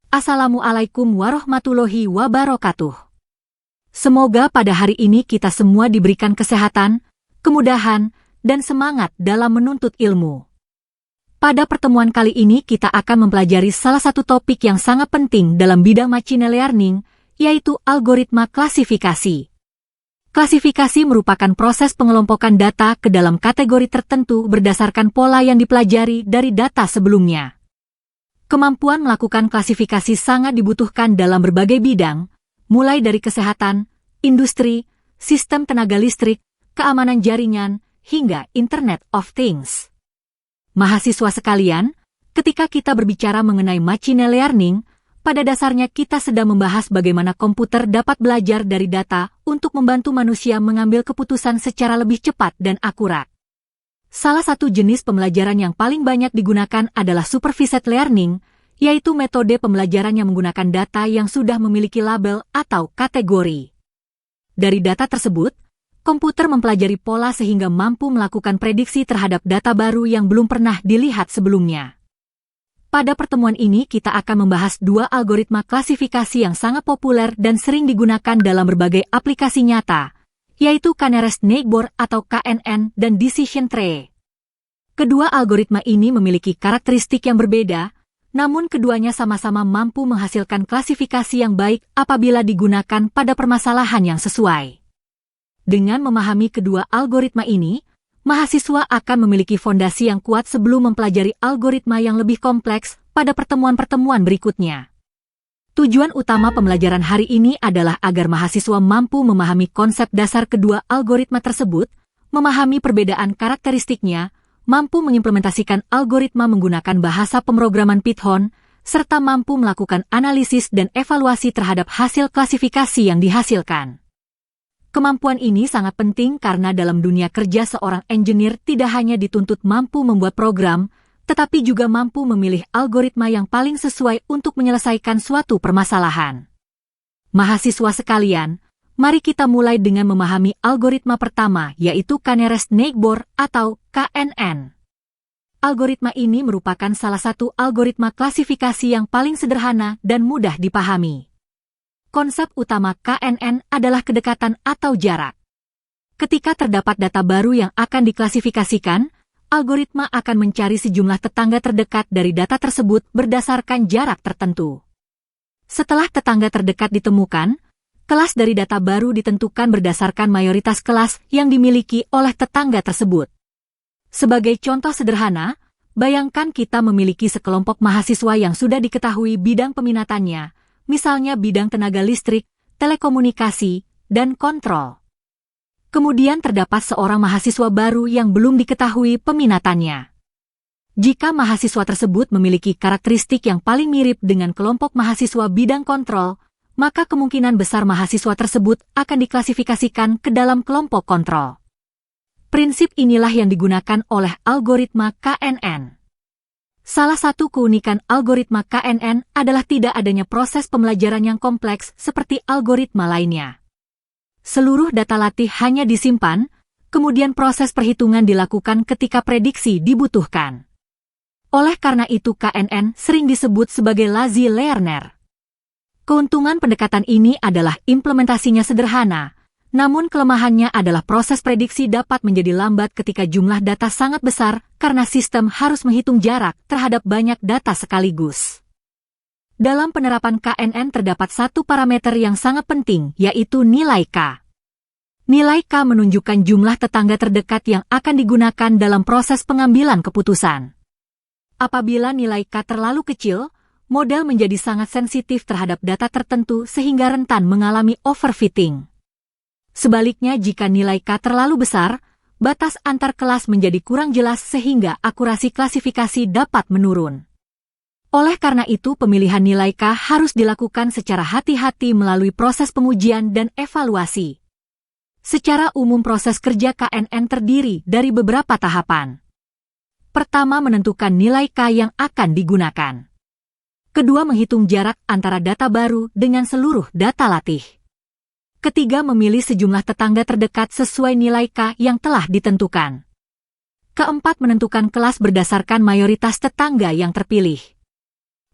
Assalamualaikum warahmatullahi wabarakatuh. Semoga pada hari ini kita semua diberikan kesehatan, kemudahan, dan semangat dalam menuntut ilmu. Pada pertemuan kali ini kita akan mempelajari salah satu topik yang sangat penting dalam bidang machine learning, yaitu algoritma klasifikasi. Klasifikasi merupakan proses pengelompokan data ke dalam kategori tertentu berdasarkan pola yang dipelajari dari data sebelumnya. Kemampuan melakukan klasifikasi sangat dibutuhkan dalam berbagai bidang, mulai dari kesehatan, industri, sistem tenaga listrik, keamanan jaringan, hingga Internet of Things. Mahasiswa sekalian, ketika kita berbicara mengenai machine learning, pada dasarnya kita sedang membahas bagaimana komputer dapat belajar dari data untuk membantu manusia mengambil keputusan secara lebih cepat dan akurat. Salah satu jenis pembelajaran yang paling banyak digunakan adalah supervised learning, yaitu metode pembelajaran yang menggunakan data yang sudah memiliki label atau kategori. Dari data tersebut, komputer mempelajari pola sehingga mampu melakukan prediksi terhadap data baru yang belum pernah dilihat sebelumnya. Pada pertemuan ini kita akan membahas dua algoritma klasifikasi yang sangat populer dan sering digunakan dalam berbagai aplikasi nyata, yaitu K-nearest neighbor atau KNN dan decision tree. Kedua algoritma ini memiliki karakteristik yang berbeda, namun keduanya sama-sama mampu menghasilkan klasifikasi yang baik apabila digunakan pada permasalahan yang sesuai. Dengan memahami kedua algoritma ini, mahasiswa akan memiliki fondasi yang kuat sebelum mempelajari algoritma yang lebih kompleks pada pertemuan-pertemuan berikutnya. Tujuan utama pembelajaran hari ini adalah agar mahasiswa mampu memahami konsep dasar kedua algoritma tersebut, memahami perbedaan karakteristiknya, mampu mengimplementasikan algoritma menggunakan bahasa pemrograman Python, serta mampu melakukan analisis dan evaluasi terhadap hasil klasifikasi yang dihasilkan. Kemampuan ini sangat penting karena dalam dunia kerja seorang engineer tidak hanya dituntut mampu membuat program, tetapi juga mampu memilih algoritma yang paling sesuai untuk menyelesaikan suatu permasalahan. Mahasiswa sekalian, mari kita mulai dengan memahami algoritma pertama, yaitu K-nearest neighbor atau KNN. Algoritma ini merupakan salah satu algoritma klasifikasi yang paling sederhana dan mudah dipahami. Konsep utama KNN adalah kedekatan atau jarak. Ketika terdapat data baru yang akan diklasifikasikan, algoritma akan mencari sejumlah tetangga terdekat dari data tersebut berdasarkan jarak tertentu. Setelah tetangga terdekat ditemukan, kelas dari data baru ditentukan berdasarkan mayoritas kelas yang dimiliki oleh tetangga tersebut. Sebagai contoh sederhana, bayangkan kita memiliki sekelompok mahasiswa yang sudah diketahui bidang peminatannya, misalnya bidang tenaga listrik, telekomunikasi, dan kontrol. Kemudian terdapat seorang mahasiswa baru yang belum diketahui peminatannya. Jika mahasiswa tersebut memiliki karakteristik yang paling mirip dengan kelompok mahasiswa bidang kontrol, maka kemungkinan besar mahasiswa tersebut akan diklasifikasikan ke dalam kelompok kontrol. Prinsip inilah yang digunakan oleh algoritma KNN. Salah satu keunikan algoritma KNN adalah tidak adanya proses pembelajaran yang kompleks seperti algoritma lainnya. Seluruh data latih hanya disimpan, kemudian proses perhitungan dilakukan ketika prediksi dibutuhkan. Oleh karena itu KNN sering disebut sebagai lazy learner. Keuntungan pendekatan ini adalah implementasinya sederhana, namun kelemahannya adalah proses prediksi dapat menjadi lambat ketika jumlah data sangat besar karena sistem harus menghitung jarak terhadap banyak data sekaligus. Dalam penerapan KNN terdapat satu parameter yang sangat penting, yaitu nilai K. Nilai K menunjukkan jumlah tetangga terdekat yang akan digunakan dalam proses pengambilan keputusan. Apabila nilai K terlalu kecil, model menjadi sangat sensitif terhadap data tertentu sehingga rentan mengalami overfitting. Sebaliknya, jika nilai K terlalu besar, batas antar kelas menjadi kurang jelas sehingga akurasi klasifikasi dapat menurun. Oleh karena itu, pemilihan nilai K harus dilakukan secara hati-hati melalui proses pengujian dan evaluasi. Secara umum, proses kerja KNN terdiri dari beberapa tahapan. Pertama, menentukan nilai K yang akan digunakan. Kedua, menghitung jarak antara data baru dengan seluruh data latih. Ketiga, memilih sejumlah tetangga terdekat sesuai nilai K yang telah ditentukan. Keempat, menentukan kelas berdasarkan mayoritas tetangga yang terpilih.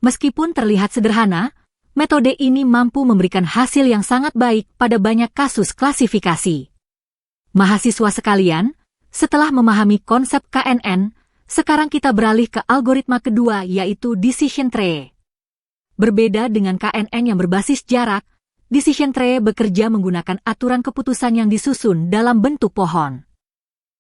Meskipun terlihat sederhana, metode ini mampu memberikan hasil yang sangat baik pada banyak kasus klasifikasi. Mahasiswa sekalian, setelah memahami konsep KNN, sekarang kita beralih ke algoritma kedua yaitu decision tree. Berbeda dengan KNN yang berbasis jarak, decision tree bekerja menggunakan aturan keputusan yang disusun dalam bentuk pohon.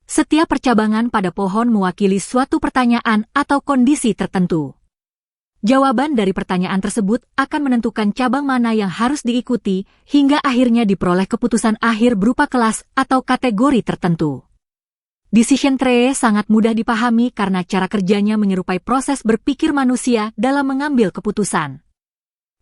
Setiap percabangan pada pohon mewakili suatu pertanyaan atau kondisi tertentu. Jawaban dari pertanyaan tersebut akan menentukan cabang mana yang harus diikuti hingga akhirnya diperoleh keputusan akhir berupa kelas atau kategori tertentu. Decision tree sangat mudah dipahami karena cara kerjanya menyerupai proses berpikir manusia dalam mengambil keputusan.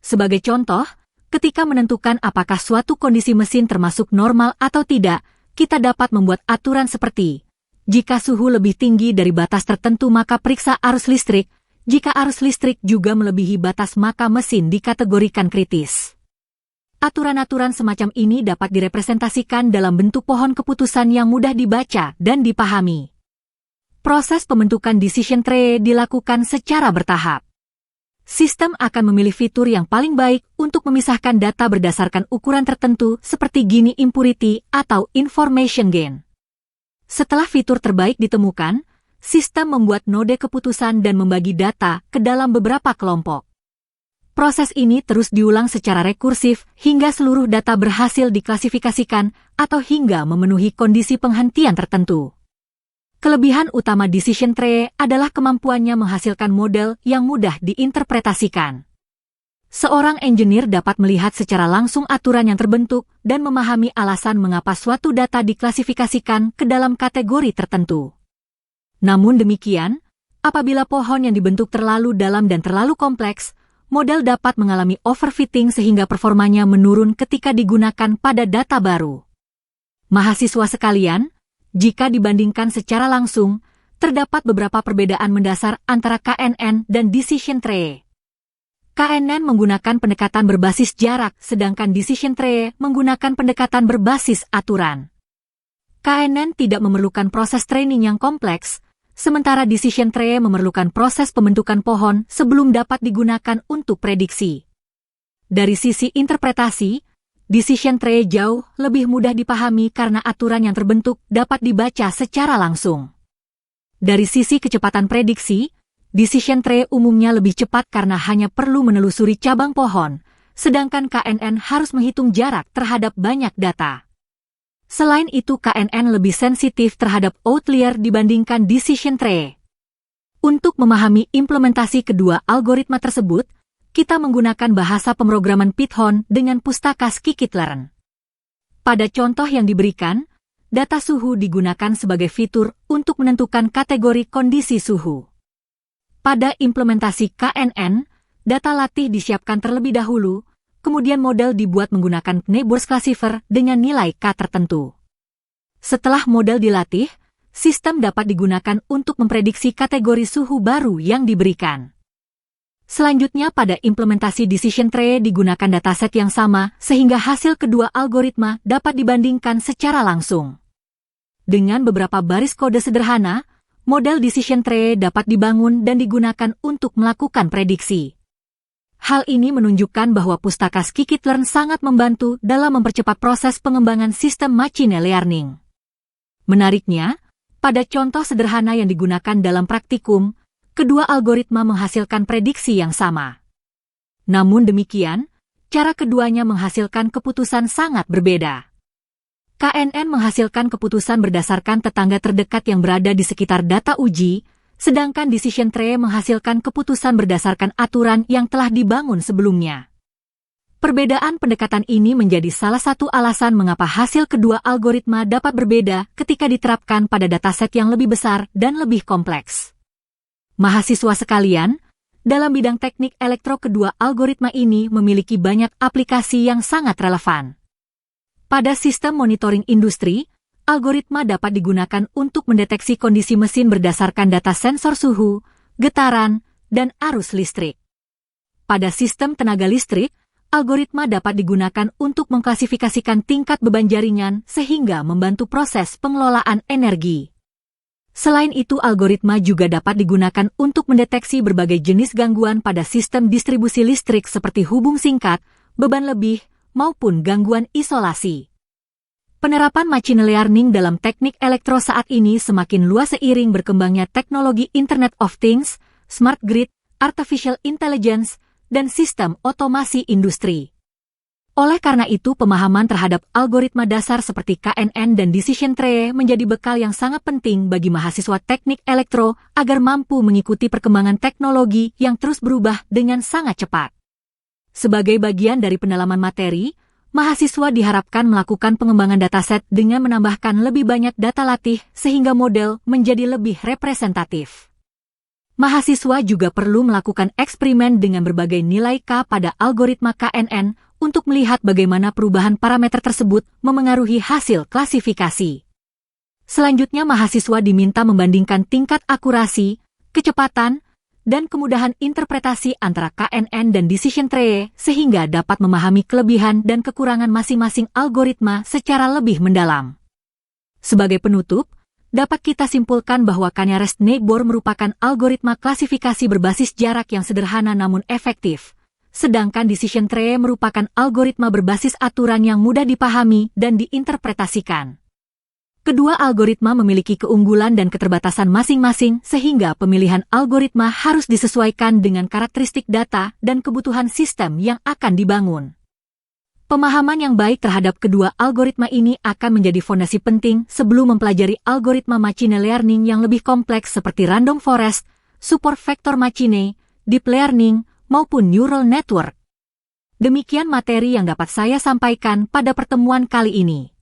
Sebagai contoh, ketika menentukan apakah suatu kondisi mesin termasuk normal atau tidak, kita dapat membuat aturan seperti, jika suhu lebih tinggi dari batas tertentu maka periksa arus listrik, jika arus listrik juga melebihi batas maka mesin dikategorikan kritis. Aturan-aturan semacam ini dapat direpresentasikan dalam bentuk pohon keputusan yang mudah dibaca dan dipahami. Proses pembentukan decision tree dilakukan secara bertahap. Sistem akan memilih fitur yang paling baik untuk memisahkan data berdasarkan ukuran tertentu seperti Gini impurity atau information gain. Setelah fitur terbaik ditemukan, sistem membuat node keputusan dan membagi data ke dalam beberapa kelompok. Proses ini terus diulang secara rekursif hingga seluruh data berhasil diklasifikasikan atau hingga memenuhi kondisi penghentian tertentu. Kelebihan utama decision tree adalah kemampuannya menghasilkan model yang mudah diinterpretasikan. Seorang engineer dapat melihat secara langsung aturan yang terbentuk dan memahami alasan mengapa suatu data diklasifikasikan ke dalam kategori tertentu. Namun demikian, apabila pohon yang dibentuk terlalu dalam dan terlalu kompleks, model dapat mengalami overfitting sehingga performanya menurun ketika digunakan pada data baru. Mahasiswa sekalian, jika dibandingkan secara langsung, terdapat beberapa perbedaan mendasar antara KNN dan decision tree. KNN menggunakan pendekatan berbasis jarak, sedangkan decision tree menggunakan pendekatan berbasis aturan. KNN tidak memerlukan proses training yang kompleks, sementara decision tree memerlukan proses pembentukan pohon sebelum dapat digunakan untuk prediksi. Dari sisi interpretasi, decision tree jauh lebih mudah dipahami karena aturan yang terbentuk dapat dibaca secara langsung. Dari sisi kecepatan prediksi, decision tree umumnya lebih cepat karena hanya perlu menelusuri cabang pohon, sedangkan KNN harus menghitung jarak terhadap banyak data. Selain itu KNN lebih sensitif terhadap outlier dibandingkan decision tree. Untuk memahami implementasi kedua algoritma tersebut, kita menggunakan bahasa pemrograman Python dengan pustaka scikit-learn. Pada contoh yang diberikan, data suhu digunakan sebagai fitur untuk menentukan kategori kondisi suhu. Pada implementasi KNN, data latih disiapkan terlebih dahulu, kemudian model dibuat menggunakan Neighbors Classifier dengan nilai K tertentu. Setelah model dilatih, sistem dapat digunakan untuk memprediksi kategori suhu baru yang diberikan. Selanjutnya pada implementasi decision tree digunakan dataset yang sama sehingga hasil kedua algoritma dapat dibandingkan secara langsung. Dengan beberapa baris kode sederhana, model decision tree dapat dibangun dan digunakan untuk melakukan prediksi. Hal ini menunjukkan bahwa pustaka scikit-learn sangat membantu dalam mempercepat proses pengembangan sistem machine learning. Menariknya, pada contoh sederhana yang digunakan dalam praktikum, kedua algoritma menghasilkan prediksi yang sama. Namun demikian, cara keduanya menghasilkan keputusan sangat berbeda. KNN menghasilkan keputusan berdasarkan tetangga terdekat yang berada di sekitar data uji, sedangkan decision tree menghasilkan keputusan berdasarkan aturan yang telah dibangun sebelumnya. Perbedaan pendekatan ini menjadi salah satu alasan mengapa hasil kedua algoritma dapat berbeda ketika diterapkan pada dataset yang lebih besar dan lebih kompleks. Mahasiswa sekalian, dalam bidang teknik elektro kedua algoritma ini memiliki banyak aplikasi yang sangat relevan. Pada sistem monitoring industri, algoritma dapat digunakan untuk mendeteksi kondisi mesin berdasarkan data sensor suhu, getaran, dan arus listrik. Pada sistem tenaga listrik, algoritma dapat digunakan untuk mengklasifikasikan tingkat beban jaringan sehingga membantu proses pengelolaan energi. Selain itu, algoritma juga dapat digunakan untuk mendeteksi berbagai jenis gangguan pada sistem distribusi listrik seperti hubung singkat, beban lebih, maupun gangguan isolasi. Penerapan machine learning dalam teknik elektro saat ini semakin luas seiring berkembangnya teknologi Internet of Things, smart grid, artificial intelligence, dan sistem otomasi industri. Oleh karena itu, pemahaman terhadap algoritma dasar seperti KNN dan decision tree menjadi bekal yang sangat penting bagi mahasiswa teknik elektro agar mampu mengikuti perkembangan teknologi yang terus berubah dengan sangat cepat. Sebagai bagian dari pendalaman materi, mahasiswa diharapkan melakukan pengembangan dataset dengan menambahkan lebih banyak data latih sehingga model menjadi lebih representatif. Mahasiswa juga perlu melakukan eksperimen dengan berbagai nilai K pada algoritma KNN untuk melihat bagaimana perubahan parameter tersebut memengaruhi hasil klasifikasi. Selanjutnya, mahasiswa diminta membandingkan tingkat akurasi, kecepatan, dan kemudahan interpretasi antara KNN dan decision tree sehingga dapat memahami kelebihan dan kekurangan masing-masing algoritma secara lebih mendalam. Sebagai penutup, dapat kita simpulkan bahwa K-nearest-neighbor merupakan algoritma klasifikasi berbasis jarak yang sederhana namun efektif, sedangkan decision tree merupakan algoritma berbasis aturan yang mudah dipahami dan diinterpretasikan. Kedua algoritma memiliki keunggulan dan keterbatasan masing-masing sehingga pemilihan algoritma harus disesuaikan dengan karakteristik data dan kebutuhan sistem yang akan dibangun. Pemahaman yang baik terhadap kedua algoritma ini akan menjadi fondasi penting sebelum mempelajari algoritma machine learning yang lebih kompleks seperti random forest, support vector machine, deep learning, maupun neural network. Demikian materi yang dapat saya sampaikan pada pertemuan kali ini.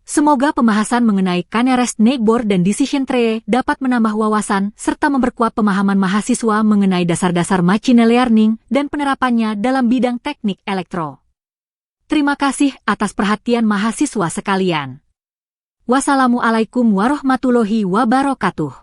Semoga pembahasan mengenai K-nearest-neighbor dan decision tree dapat menambah wawasan serta memperkuat pemahaman mahasiswa mengenai dasar-dasar machine learning dan penerapannya dalam bidang teknik elektro. Terima kasih atas perhatian mahasiswa sekalian. Wassalamualaikum warahmatullahi wabarakatuh.